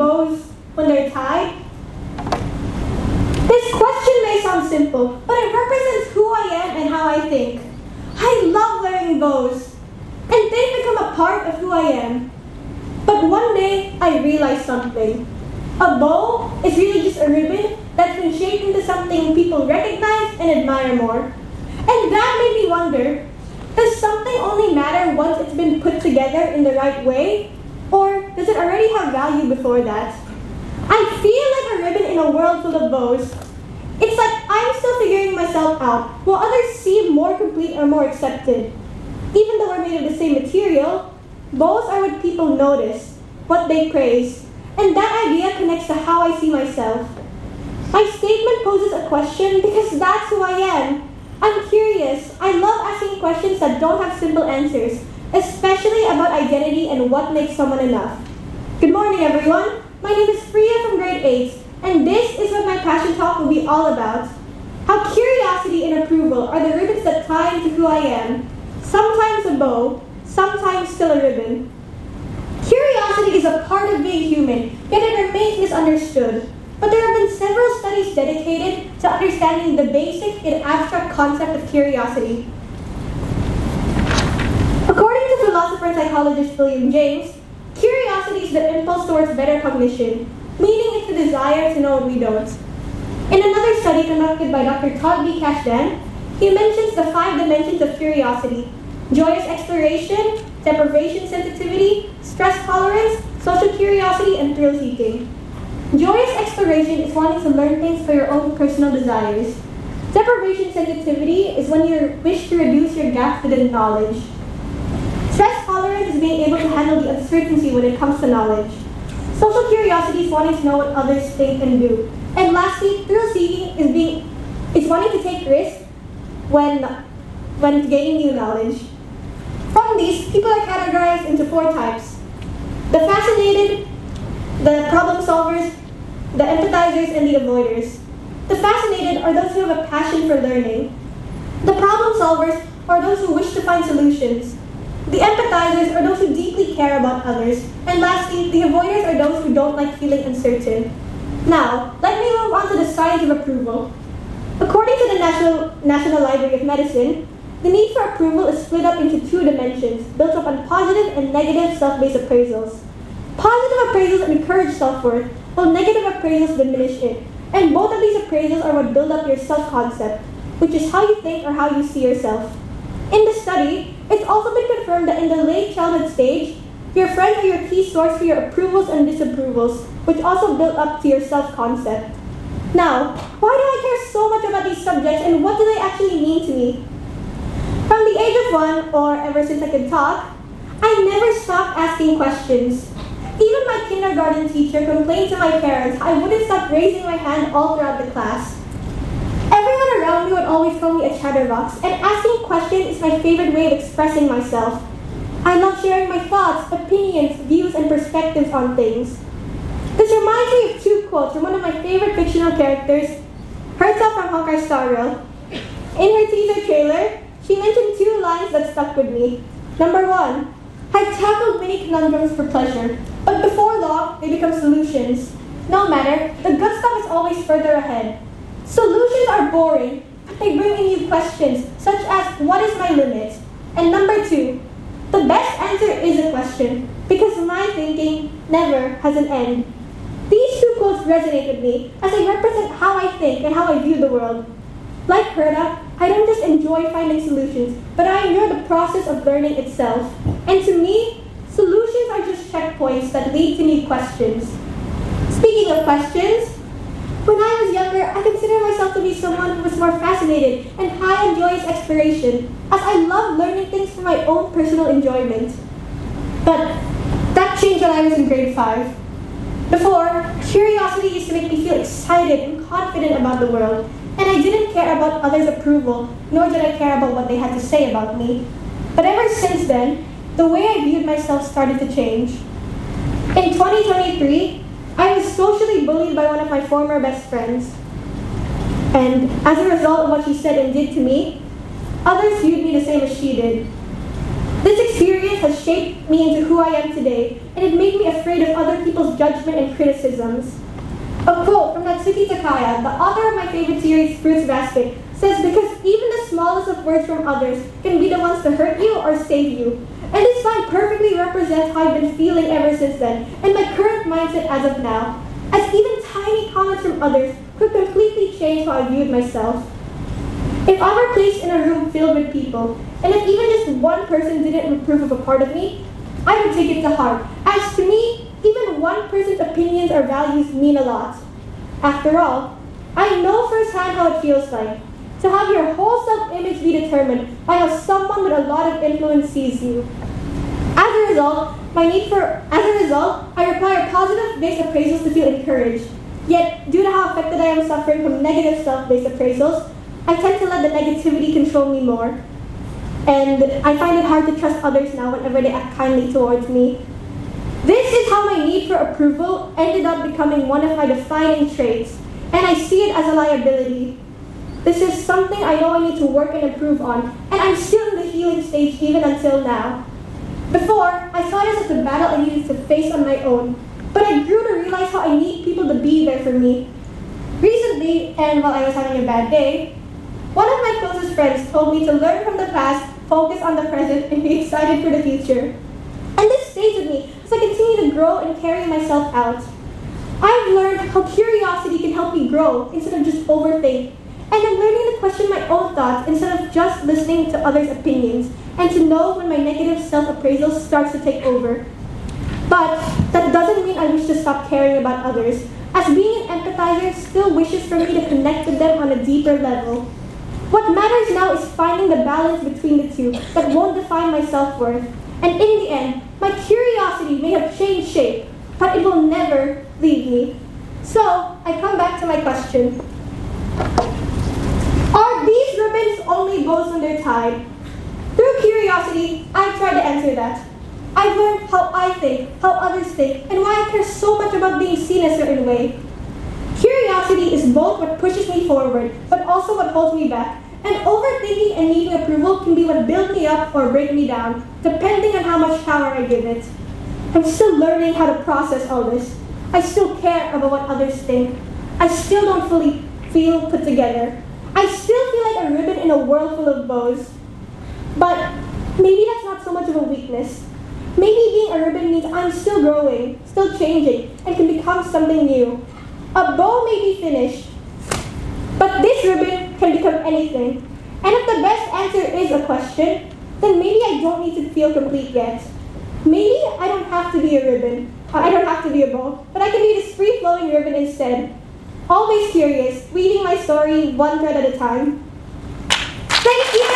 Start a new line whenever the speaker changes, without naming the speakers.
bows when they're tied? This question may sound simple, but it represents who I am and how I think. I love wearing bows, and they've become a part of who I am. But one day, I realized something. A bow is really just a ribbon that's been shaped into something people recognize and admire more. And that made me wonder, does something only matter once it's been put together in the right way? Or does it already have value before that? I feel like a ribbon in a world full of bows. It's like I'm still figuring myself out, while others seem more complete or more accepted. Even though we're made of the same material, bows are what people notice, what they praise, and that idea connects to how I see myself. My statement poses a question because that's who I am. I'm curious. I love asking questions that don't have simple answers, especially about identity and what makes someone enough. Good morning, everyone. My name is Freija from grade 8, and this is what my passion talk will be all about. How curiosity and approval are the ribbons that tie into who I am. Sometimes a bow, sometimes still a ribbon. Curiosity is a part of being human, yet it remains misunderstood. But there have been several studies dedicated to understanding the basic and abstract concept of curiosity. According to philosopher and psychologist William James, curiosity is the impulse towards better cognition, meaning it's the desire to know what we don't. In another study conducted by Dr. Todd B. Kashdan, he mentions the 5 dimensions of curiosity: joyous exploration, deprivation sensitivity, stress tolerance, social curiosity, and thrill seeking. Joyous exploration is wanting to learn things for your own personal desires. Deprivation sensitivity is when you wish to reduce your gaps within knowledge. Stress tolerance is being able to handle the uncertainty when it comes to knowledge. Social curiosity is wanting to know what others think and do. And lastly, thrill seeking is wanting to take risks when gaining new knowledge. From these, people are categorized into 4 types: the fascinated, the problem solvers, the empathizers, and the avoiders. The fascinated are those who have a passion for learning. The problem solvers are those who wish to find solutions. The empathizers are those who deeply care about others. And lastly, the avoiders are those who don't like feeling uncertain. Now, let me move on to the science of approval. According to the National Library of Medicine, the need for approval is split up into 2 dimensions, built up on positive and negative self-based appraisals. Positive appraisals encourage self-worth, while negative appraisals diminish it. And both of these appraisals are what build up your self-concept, which is how you think or how you see yourself. In the study, it's also been confirmed that in the late childhood stage, your friends are your key source for your approvals and disapprovals, which also build up to your self-concept. Now, why do I care so much about these subjects and what do they actually mean to me? From the age of 1, or ever since I could talk, I never stopped asking questions. Even my kindergarten teacher complained to my parents I wouldn't stop raising my hand all throughout the class. Everyone around me would always call me a chatterbox, and asking questions is my favorite way of expressing myself. I love sharing my thoughts, opinions, views, and perspectives on things. This reminds me of 2 quotes from one of my favorite fictional characters, Herta from Honkai Star Rail. In her teaser trailer, she mentioned 2 lines that stuck with me. Number 1, I've tackled many conundrums for pleasure, but before long, they become solutions. No matter, the good stuff is always further ahead. Solutions are boring, but they bring in new questions, such as, what is my limit? And number 2, the best answer is a question, because my thinking never has an end. These 2 quotes resonate with me, as they represent how I think and how I view the world. Like Herta, I don't just enjoy finding solutions, but I enjoy the process of learning itself. And to me, solutions are just checkpoints that lead to new questions. Speaking of questions, when I was younger, I considered myself to be someone who was more fascinated and high on joyous exploration, as I love learning things for my own personal enjoyment. But that changed when I was in grade 5. Before, curiosity used to make me feel excited and confident about the world, and I didn't care about others' approval, nor did I care about what they had to say about me. But ever since then, the way I viewed myself started to change. In 2023, I was socially bullied by one of my former best friends. And as a result of what she said and did to me, others viewed me the same as she did. This experience has shaped me into who I am today, and it made me afraid of other people's judgment and criticisms. A quote from Natsuki Takaya, the author of my favorite series, Fruits Basket, says, "Because even the smallest of words from others can be the ones to hurt you or save you." And this line perfectly represents how I've been feeling ever since then, and my current mindset as of now, as even tiny comments from others could completely change how I viewed myself. If I were placed in a room filled with people, and if even just one person didn't approve of a part of me, I would take it to heart, as to me, even one person's opinions or values mean a lot. After all, I know firsthand how it feels like to have your whole self-image be determined by how someone with a lot of influence sees you. As a result, I require positive-based appraisals to feel encouraged. Yet, due to how affected I am suffering from negative self-based appraisals, I tend to let the negativity control me more. And I find it hard to trust others now whenever they act kindly towards me. This is how my need for approval ended up becoming one of my defining traits, and I see it as a liability. This is something I know I need to work and improve on, and I'm still in the healing stage even until now. Before, I saw it as a battle I needed to face on my own, but I grew to realize how I need people to be there for me. Recently, and while I was having a bad day, one of my closest friends told me to learn from the past, focus on the present, and be excited for the future. And this stays with me as I continue to grow and carry myself out. I've learned how curiosity can help me grow instead of just overthink. And I'm learning to question my own thoughts instead of just listening to others' opinions, and to know when my negative self-appraisal starts to take over. But that doesn't mean I wish to stop caring about others, as being an empathizer still wishes for me to connect with them on a deeper level. What matters now is finding the balance between the two that won't define my self-worth. And in the end, my curiosity may have changed shape, but it will never leave me. So, I come back to my question. Are these ribbons only bows when they're tied? Through curiosity, I've tried to answer that. I've learned how I think, how others think, and why I care so much about being seen a certain way. Curiosity is both what pushes me forward, but also what holds me back. And overthinking and needing approval can be what builds me up or break me down, depending on how much power I give it. I'm still learning how to process all this. I still care about what others think. I still don't fully feel put together. I still feel like a ribbon in a world full of bows. But maybe that's not so much of a weakness. Maybe being a ribbon means I'm still growing, still changing, and can become something new. A bow may be finished, but this ribbon can become anything. And if the best answer is a question, then maybe I don't need to feel complete yet. Maybe I don't have to be a ribbon. I don't have to be a bow, but I can be this free-flowing ribbon instead. Always curious, weaving my story one thread at a time. Thank you!